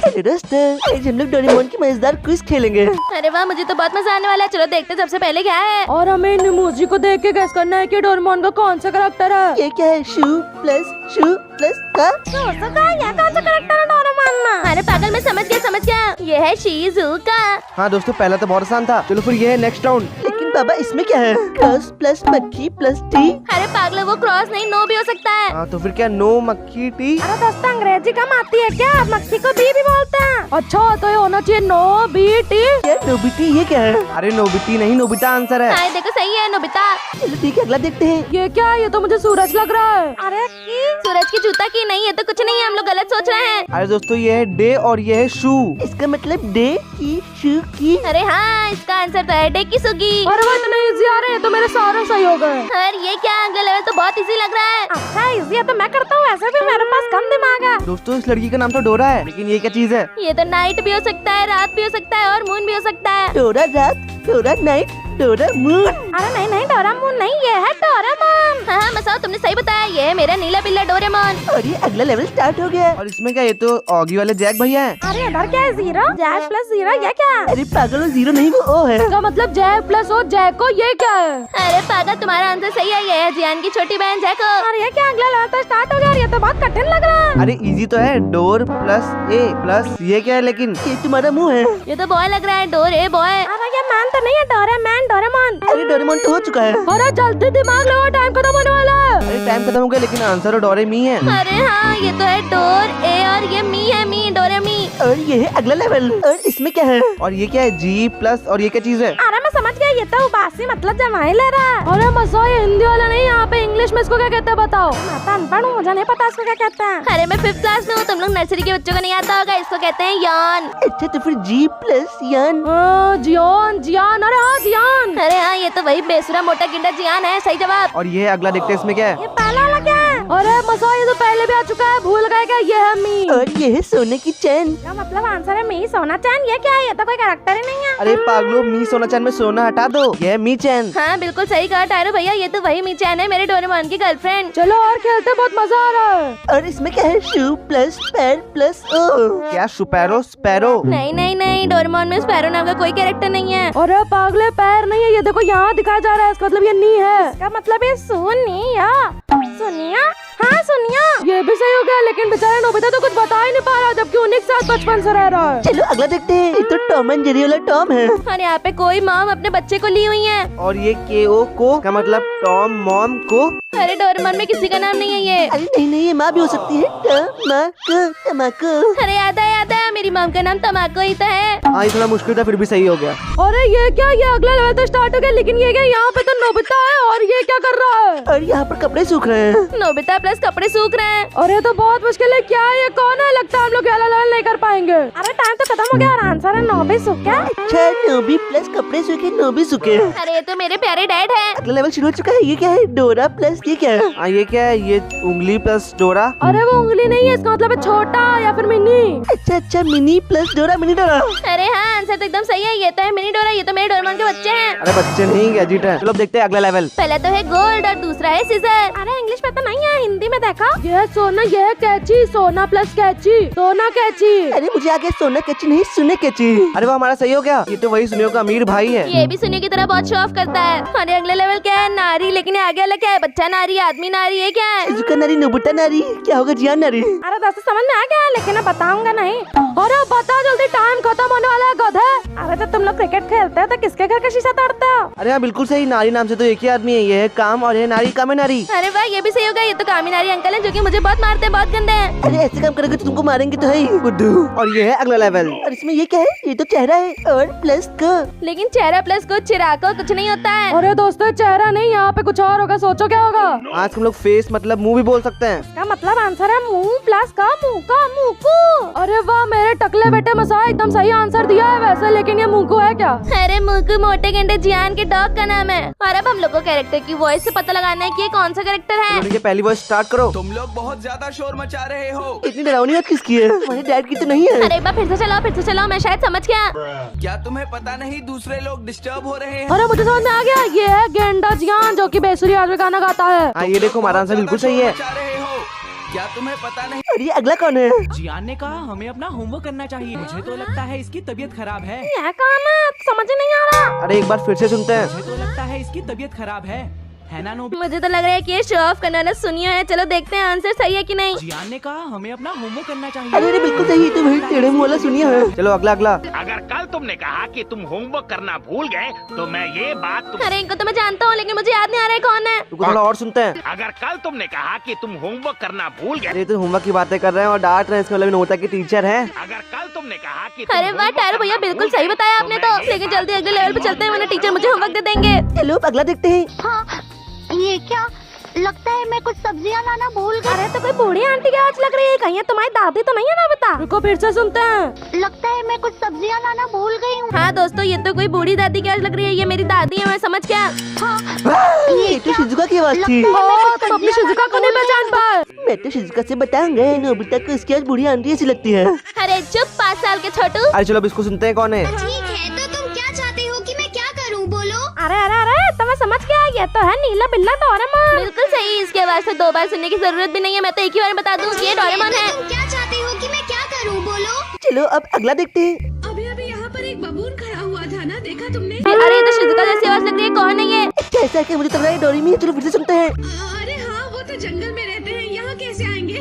दोस्तों आज हम लोग डोरेमोन की मजेदार क्विज खेलेंगे। अरे वाह, मुझे तो बहुत मजा आने वाला है। चलो देखते हैं सबसे पहले क्या है। और हमें इन इमोजी को देख के गेस करना है कि डोरेमोन का कौन सा करेक्टर है। ये क्या है? शू प्लस का? कौन सा करेक्टर है डोरेमोन में? अरे पागल, मैं समझ गया। ये है शिजुका। हाँ दोस्तों, पहला तो बहुत आसान था। चलो फिर ये है नेक्स्ट राउंड। लेकिन बाबा इसमें क्या है? क्रॉस प्लस मक्खी प्लस टी। अरे पागल, वो क्रॉस नहीं, नो भी हो सकता है। हाँ तो फिर क्या? नो मक्खी टी। अरे दोस्तों, अंग्रेजी कम आती है क्या? मक्खी को बी भी बोलते हैं। अच्छा तो ये होना चाहिए नो बी टी। क्या नोबिटी? ये क्या है? अरे नोबिटी नहीं, नोबिता आंसर है। हाँ देखो, सही है, नोबिता। चलो ठीक है, अगला देखते हैं। ये क्या है? ये तो मुझे सूरज लग रहा है। अरे सूरज की जूता की नहीं, ये तो कुछ नहीं है, हम लोग गलत सोच रहे हैं। अरे दोस्तों, ये है डे और ये है शू। इसका मतलब डे की शू की। अरे हाँ, इसका आंसर तो है डेकिसुगी। अरे वो इतना इजी आ रहे हैं तो मेरे सारे सही हो गए। और ये क्या? अगला लेवल तो बहुत इजी लग रहा है। अच्छा इजी है तो मैं करता हूँ, ऐसे भी मेरे पास कम दिमाग है। दोस्तों इस लड़की का नाम तो डोरा है, लेकिन ये क्या चीज है? ये तो नाइट भी हो सकता है, रात भी हो सकता है और मून भी हो सकता है। डोरा रात, डोरा नाइट, डोरा मून। अरे नहीं डोरेमोन नहीं, ये है डोरेमोन। हाँ मसाओ, तुमने सही बताया, ये है मेरा नीला पिल्ला डोरेमोन। और ये अगला लेवल स्टार्ट हो गया। और इसमें क्या? ये तो ऑगी वाले जैक भैया हैं। अरे इधर क्या है? जीरो जैक प्लस जीरो, ये क्या है? अरे पागल, जीरो नहीं वो ओ है। इसका मतलब जैक प्लस ओ जैको, ये क्या है? अरे पागल, तुम्हारा आंसर सही है, ये है जियान की छोटी बहन जैको। अरे ये क्या? अगला लेवल तो स्टार्ट हो गया, ये तो बहुत कठिन लग रहा है। अरे इजी तो है, डोर प्लस ए प्लस ये क्या है? लेकिन ये तुम्हारा मुंह है। ये तो बॉय लग रहा है, डोर ए बॉय। अरे ये मैन तो नहीं है, डोरेमोन डोरेमोन। अरे डोरेमोन तो हो चुका है। अरे जल्दी दिमाग लगाओ, टाइम खत्म होने वाला है। अरे टाइम खत्म हो गया, लेकिन आंसर डोरे मी है। अरे हाँ, ये तो है डोर ए और ये मी है, मी डोरेमी। और ये है अगला लेवल। और इसमें क्या है? और ये क्या है? जी प्लस और ये क्या चीज है? अरे मैं समझ गया, ये तो उबासी मतलब जमाई ले रहा है। अरे मसा, ये हिंदी वाला नहीं, यहाँ पे इंग्लिश में इसको क्या कहते हैं बताओ। मैं तो अनपढ़ हूँ, मुझे नहीं पता इसको क्या कहते हैं। अरे मैं 5th क्लास में हूँ, तुम लोग नर्सरी के बच्चों को नहीं आता होगा, इसको कहते हैं यान। अच्छा तो फिर जी प्लस यान। जियान जियान, अरे हाँ जियान। अरे हाँ, ये तो वही बेसुरा मोटा गिंडा जियान है, सही जवाब। और ये है अगला, देखते हैं इसमें क्या है। ये पहला वाला क्या है? अरे मसा, ये तो पहले भी आ चुका है, भूल गए क्या? ये है मी। और ये है सोने की चैन। क्या मतलब आंसर है मी? सोना चैन, ये क्या है? ये तो कोई कैरेक्टर ही नहीं है। अरे पागलो, मी सोना चैन में सोना हटा दो, ये है मी चैन। हाँ बिल्कुल सही कहा टायरो भैया, ये तो वही मी चैन है, मेरे डोरेमोन की गर्लफ्रेंड। चलो और खेलते, बहुत मजा आ रहा है। और इसमें क्या है? शू प्लस पैर प्लस ओ। क्या? सुपैरो स्पैरो? नहीं, डोरेमोन में स्पैरो नाम का कोई कैरेक्टर नहीं है। अरे पागले, पैर नहीं है, ये देखो यहाँ दिखाया जा रहा है, इसका मतलब ये नी है। इसका मतलब ये सुनिया। हाँ सुनिया, ये भी सही हो गया, लेकिन बेचारा नोबिता तो कुछ बता ही नहीं पा रहा, जबकि उन्हीं के साथ बचपन से रह रहा है। चलो अगला देखते हैं। ये तो टॉम एंड जेरी वाला टॉम है। और यहाँ पे कोई मॉम अपने बच्चे को ली हुई है। और ये के ओ को का मतलब टॉम मॉम को। अरे डोरेमोन में किसी का नाम नहीं है ये। अरे नहीं, ये माँ भी हो सकती है। तमाकू। अरे याद है, मेरी मॉम का नाम तमाको ही तो है। हाँ, ये थोड़ा मुश्किल था, फिर भी सही हो गया। अरे ये क्या? ये अगला लेवल तो स्टार्ट हो गया, लेकिन ये क्या? यहाँ पे तो नोबिता है और ये क्या कर रहा है? और यहाँ पर कपड़े सूख रहे हैं। नोबिता प्लस कपड़े सूख रहे हैं। अरे तो बहुत मुश्किल है, क्या है ये? कौन है? लगता है हम लोग अगला लेवल नहीं कर पाएंगे। अरे टाइम तो खत्म हो गया और आंसर है नोबी सूखे। अच्छा, नोबी प्लस कपड़े सूखे, नोबी सूखे। अरे ये तो मेरे प्यारे डैड है। अगला लेवल शुरू हो चुका है। ये क्या है? डोरा प्लस ये क्या है? हाँ ये क्या है? ये उंगली प्लस डोरा। अरे वो उंगली नहीं है, इसका मतलब है छोटा या फिर मिनी। अच्छा, मिनी प्लस डोरा, मिनी डोरा। अरे हाँ, आंसर तो एकदम सही है, ये तो है मिनी डोरा, ये तो मेरे डोरेमोन के बच्चे हैं। अरे बच्चे नहीं, गैजेट है। चलो अब देखते हैं अगला लेवल। पहला तो है गोल्ड और दूसरा है सीजर। अरे इंग्लिश में तो नहीं है, हिंदी में देखा। ये है सोना, ये है कैची, सोना प्लस कैची, सोना कैची। अरे मुझे आगे सोना कैची नहीं, सुने कैची। अरे वो हमारा सही हो गया, ये तो वही सुनियो का अमीर भाई है। ये भी सुनियो की तरह बहुत शो ऑफ करता है। अरे अगले लेवल क्या है? नारी, लेकिन आगे अलग क्या है? बच्चा नारी, आदमी नारी, ये क्या है? शिजुका नारी, नोबिता नारी, क्या होगा जियान नारी? अरे दोस्तों समझ में आ गया, लेकिन मैं बताऊंगा नहीं। अरे बता जल्दी, टाइम खत्म होने वाला है गधे। अरे तो तुम लोग क्रिकेट खेलते हो तो किसके घर का शीशा तोड़ते हो? अरे हाँ बिल्कुल सही, नारी नाम से तो एक ही आदमी है, ये है काम और ये नारी, काम है नारी। अरे वाह, ये भी सही होगा, ये तो कामी नारी अंकल है जो कि मुझे बहुत मारते हैं, बहुत गंदे हैं। अरे ऐसे काम करोगे तो तुमको मारेंगे तो है ही, बुद्धू। और ये है अगला लेवल। और इसमें ये क्या है? ये तो चेहरा है और प्लस को। लेकिन चेहरा प्लस को चिराग को कुछ नहीं होता है। अरे दोस्तों चेहरा नहीं, यहाँ पे कुछ और होगा, सोचो क्या होगा? आज हम लोग फेस मतलब मुंह भी बोल सकते हैं। इसका मतलब आंसर है मुंह प्लस का मुंह का मुंकू। अरे वाह, मेरे टकले बेटे मसा एकदम सही आंसर दिया है वैसे, लेकिन ये मुंकू है क्या? अरे मुकु मोटे गेंडे जियान के डॉग का नाम है। और अब हम लोग को कैरेक्टर की वॉइस से पता लगाना है कि ये कौन सा कैरेक्टर है। तो पहली वर्ड स्टार्ट करो। तुम लोग बहुत ज्यादा शोर मचा रहे हो। इतनी डरावनी बात किसकी है? हमारे डैड की तो नहीं है। अरे एक बार फिर से चलाओ, मैं शायद समझ गया। क्या तुम्हें पता नहीं दूसरे लोग डिस्टर्ब हो रहे हैं? अरे मुझे समझ में आ गया, ये है गेंडा जियान जो कि बेसुरी आज में गाना गाता है। हाँ ये देखो, हमारा आंसर बिल्कुल सही है। मचा रहे हो। क्या तुम्हें पता नहीं? और ये अगला कौन है? जियान ने कहा हमें अपना होमवर्क करना चाहिए। मुझे तो लगता है इसकी तबीयत खराब है। ये कौन है? समझ ही नहीं आ रहा। अरे एक बार फिर से सुनते हैं। मुझे तो लगता है इसकी तबीयत खराब है ना नोबिता? मुझे तो लग रहा है कि ये शो ऑफ करने वाला सुनिया है। चलो देखते हैं आंसर सही है कि नहीं। जियान ने कहा हमें अपना होमवर्क करना चाहिए। अरे बिल्कुल सही, तो वही टेढ़े मुंह वाला सुनिया है। चलो अगला अगला। अगर कल तुमने कहा कि तुम होमवर्क करना भूल गए तो मैं ये बात अरे इनको तो मैं जानता हूँ लेकिन मुझे याद नहीं आ रहा है कौन है। रुको थोड़ा और सुनते हैं। अगर कल तुमने कहा कि तुम होमवर्क करना भूल गए। अरे तो होमवर्क की बातें कर रहे हैं और डांट रहे हैं, इसका मतलब नोबिता के टीचर हैं। अगर कल तुमने कहा कि तुम अरे वाह होमवर्क टैरो भैया करना बिल्कुल भूल सही गए, बताया आपने तो। मैं ये लेकिन बात जल्दी अगले लेवल पे चलते हैं वरना टीचर मुझे होमवर्क दे देंगे। चलो अब अगला देखते हैं। हाँ, ये क्या लगता है मैं कुछ सब्जियां लाना भूल गई। अरे तो कोई बूढ़ी आंटी की आवाज लग रही है। कहीं ये तुम्हारी दादी तो नहीं है नोबिता? रुको फिर से सुनते हैं। लगता है मैं कुछ सब्जियां लाना भूल गई हूँ। हाँ दोस्तों ये तो कोई बूढ़ी दादी की आवाज लग रही है। ये मेरी दादी है, मैं समझ क्या। ये तो शिजुका की आवाज थी। तुम अपनी शिजुका को नहीं पहचान पाए? मैं तो शिजुका से बताऊंगा, नोबिता को इसकी आज बुढ़ी आंटी ऐसी लगती है। अरे चुप 5 साल के छोटू। अरे चलो अब इसको सुनते हैं कौन है। ठीक है, तो तुम क्या चाहते हो कि मैं क्या करूँ, बोलो। अरे अरे अरे तो मैं समझ गया। ये तो है नीला बिल्ला डोरेमोन। बिल्कुल सही। इसकी आवाज से 2 बार सुनने की जरूरत भी नहीं है। मैं तो एक ही बार बता दूँ ये डोरेमोन है। तुम क्या चाहते हो कि मैं क्या करूँ, बोलो। चलो अब अगला देखते हैं। अभी अभी यहाँ पर एक बबून खड़ा हुआ था ना, देखा तुमने? अरे ये तो शिजुका जैसी आवाज लग रही है। कौन है ये? कैसा कि मुझे तो लग रहा है डोरेमी है। चलो फिर से सुनते हैं। अरे हाँ, वो तो जंगल में रहते हैं, यहाँ कैसे आएंगे?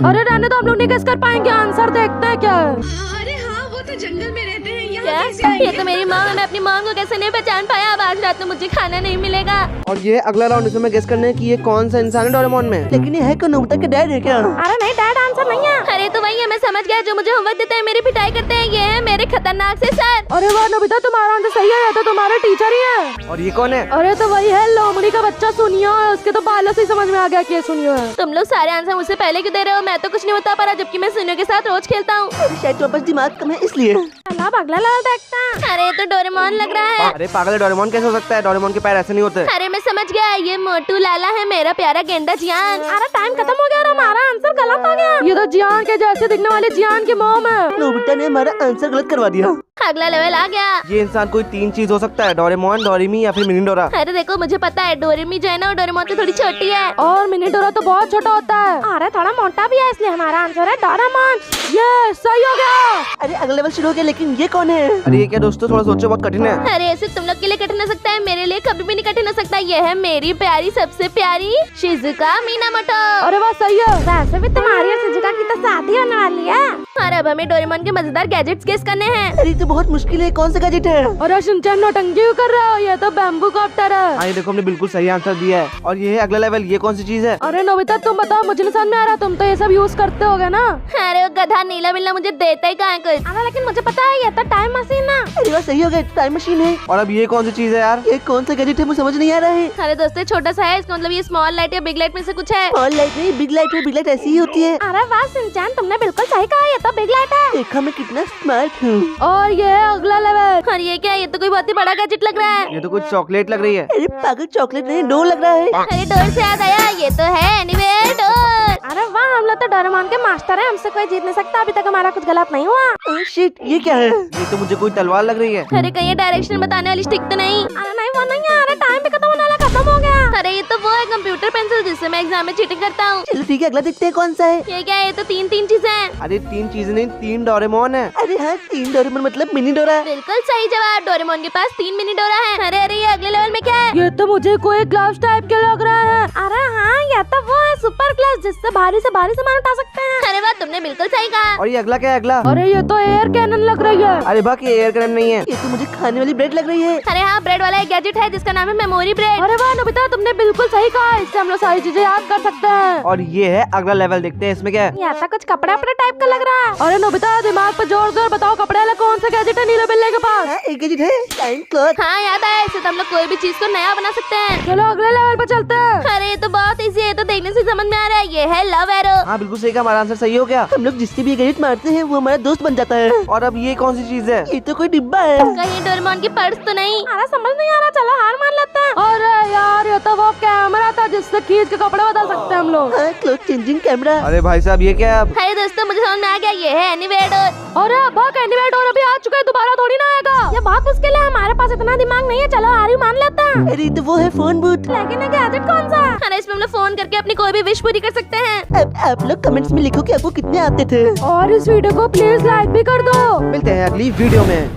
अरे रहने तो हम लोग नहीं गेस कर पाएंगे। आंसर देखते हैं क्या है। अरे हाँ, वो तो जंगल में रहते हैं, यहाँ क्या? कैसे आएंगे? ये तो मेरी माँ है। मैं अपनी माँ को कैसे नहीं पहचान पाया। अब आज रात में मुझे खाना नहीं मिलेगा। और ये अगला राउंड, इसमें गेस करना है कि ये कौन सा इंसान है डोरेमोन में। लेकिन ये है कौन? नोबिता के डैड है क्या? अरे नहीं डैड आंसर नहीं है। अरे तो वही है, मैं समझ गया। जो मुझे होमवर्क देते हैं मेरी पिटाई करते हैं ये है मेरे खतरनाक से सर। अरे वाह नोबिता तुम्हारा आंसर सही है। ये तो तुम्हारे टीचर ही है। और ये कौन है? अरे तो वही है लोमड़ी का बच्चा सुनिया है। उसके तो बालों से ही समझ में आ गया कि ये सुनिया है। तुम लोग सारे आंसर मुझसे पहले क्यों दे रहे हो? मैं तो कुछ नहीं बता पा रहा जबकि मैं सुनियो के साथ रोज खेलता हूँ। अरे शायद वापस दिमाग कम है इसलिए। अब अगला लेवल देखते हैं। अरे तो डोरेमोन लग रहा है। अरे पागल, डोरेमोन कैसे हो सकता है? डोरेमोन के पैर ऐसे नहीं होते। अरे मैं समझ गया, ये मोटू लाला है मेरा प्यारा गेंडा जियान। अरे टाइम खत्म हो गया और हमारा आंसर गलत हो गया। ये तो जियान के जैसे दिखने वाले जियान की मॉम है। नोबिता ने हमारा आंसर गलत करवा दिया। अगला लेवल आ गया। ये इंसान कोई 3 चीज हो सकता है, डोरेमोन, डोरेमी या फिर मिनी डोरा। अरे देखो मुझे पता है डोरेमी जो है ना वो डोरेमोन से थोड़ी छोटी है। और मिनी डोरा तो बहुत छोटा होता है। अरे थोड़ा मोटा भी है इसलिए हमारा आंसर है डोरेमोन। ये सही हो गया। अरे अगला लेवल शुरू हो गया, लेकिन ये कौन है? अरे ये क्या दोस्तों, थोड़ा सोचो, बहुत कठिन है। अरे ऐसे तुम लोग के लिए कठिन हो सकता है, मेरे लिए कभी भी नहीं कठिन हो सकता। ये है मेरी प्यारी सबसे प्यारी शिजुका मीनामोटो। अरे वाह सही है। वैसे भी तुम्हारी और शिजुका की तो शादी होने वाली है। और अब हमें डोरेमोन के मजेदार गैजेट्स गेस करने हैं। अरे ये तो बहुत मुश्किल है, कौन सा गैजेट है? अरे शिनचैन नौटंकी क्यों कर रहे हो? ये तो बैम्बू कॉप्टर है। हाँ ये देखो, हमने बिल्कुल सही आंसर दिया है। और ये है अगला लेवल, ये कौन सी चीज है? अरे नोबिता तुम बताओ, मुझे नहीं समझ में आ रहा। तुम तो ये सब यूज करते होगे ना। अरे वो गधा नीला बिल्ला मुझे देता ही कहाँ है कुछ। अरे लेकिन मुझे पता है ये तो टाइम मशीन है। अरे वाह सही हो गया, टाइम मशीन है। और अब ये कौन सी चीज है यार? ये कौन सा गैजेट है मुझे समझ नहीं आ रहा है। अरे दोस्तों ये छोटा सा है, इसका मतलब ये स्मॉल लाइट या बिग लाइट में से कुछ है। स्मॉल लाइट नहीं, बिग लाइट है। बिग लाइट ऐसी ही होती है। अरे वाह शिनचैन तुमने बिल्कुल सही कहा। ये तो बिग लाइट है। देखा मैं कितना स्मार्ट हूँ। और ये है अगला लेवल। और ये क्या है? ये तो कोई बहुत ही बड़ा गैजेट लग रहा है। ये तो कुछ चॉकलेट लग रही है। अरे पागल, चॉकलेट नहीं डोर लग रहा है। अरे डोर से याद आया, ये तो है एनीवेयर डोर। अरे वाह हम लोग तो डोरेमोन के मास्टर हैं। हमसे कोई जीत नहीं सकता। अभी तक हमारा कुछ गलत नहीं हुआ। ओह शिट, ये क्या है? ये तो मुझे कोई तलवार लग रही है। अरे कहीं डायरेक्शन बताने वाली स्टिक तो नहीं? अरे नहीं वो नहीं है। अरे टाइम भी खत्म होने वाला, खत्म हो गया। अरे ये तो वो है कंप्यूटर पेंसिल जिससे मैं एग्जाम में चीटिंग करता हूँ। चलो ठीक है, अगला देखते हैं कौन सा है। ये क्या है? ये तो 3 चीजें हैं। अरे 3 चीजें नहीं, 3 डोरेमोन है। अरे हाँ, 3 डोरेमोन मतलब मिनी डोरा। बिल्कुल सही जवाब। डोरेमोन के पास 3 मिनी डोरा है। अरे अरे ये अगले लेवल में क्या है? ये तो मुझे कोई ग्लव्स टाइप के लग रहा है। अरे हाँ ये तो वो है सुपर ग्लव्स जिससे भारी से भारी सामान उठा सकते हैं। अरे वाह तुमने बिल्कुल सही कहा। और ये अगला क्या है? अगला अरे ये तो एयर कैनन लग रही है। अरे बाकी एयर करंट नहीं है। ये तो मुझे खाने वाली ब्रेड लग रही है। अरे हाँ ब्रेड वाला एक गैजेट है जिसका नाम है मेमोरी ब्रेड। अरे वाह नोबिता तुमने बिल्कुल सही कहा। इससे हम लोग सारी चीजें याद कर सकते हैं। और ये है अगला लेवल, देखते हैं इसमें क्या है। ये ऐसा कुछ कपड़े अपने टाइप का लग रहा है। अरे नोबिता दिमाग पे जोर जोर बताओ, कपड़े वाला कौन सा गैजेट है नीले बिल्ले के पास? हाँ, एक गैजेट है, टाइम क्लॉक। हाँ याद आया, इससे तो हम लोग कोई भी चीज को नया बना सकते हैं। चलो अगले लेवल पे चलते हैं। अरे ये तो बहुत इजी है, तो देखने से समझ में आ रहा है। ये है लव एरो। हाँ बिल्कुल सही कहा, हमारा आंसर सही हो गया। हम लोग जिससे भी गैजेट मारते हैं वो हमारा दोस्त बन जाता है। और अब ये कौन सी चीज है? ये तो कोई डिब्बा है। कहीं डोरेमोन की पर्स तो नहीं? अरे समझ नहीं आ रहा, चलो हार मान लेते हैं। अरे यार ये तो वो कैमरा था जिससे खींच के कपड़े बदल सकते हैं हम लोग। हाँ, क्लॉक चेंजिंग कैमरा। अरे भाई साहब ये क्या है? अब अरे दोस्तों मुझे समझ में आ गया, ये है एनीवेयर डोर। अरे भाग एनीवेयर डोर अभी आ चुका है, दोबारा थोड़ी ना आएगा। ये बहुत मुश्किल है, हमारे पास इतना दिमाग नहीं है। चलो हार ही मान लेते हैं। अरे तो वो है फोन बूथ। लेकिन ये गैजेट कौन सा है? अरे इसमें हम लोग फोन करके अपनी कोई भी विश पूरी कर सकते हैं। अब आप लोग कमेंट्स में लिखो कि आपको कितने आते थे। और इस वीडियो को प्लीज लाइक भी कर दो। मिलते हैं अगली वीडियो में।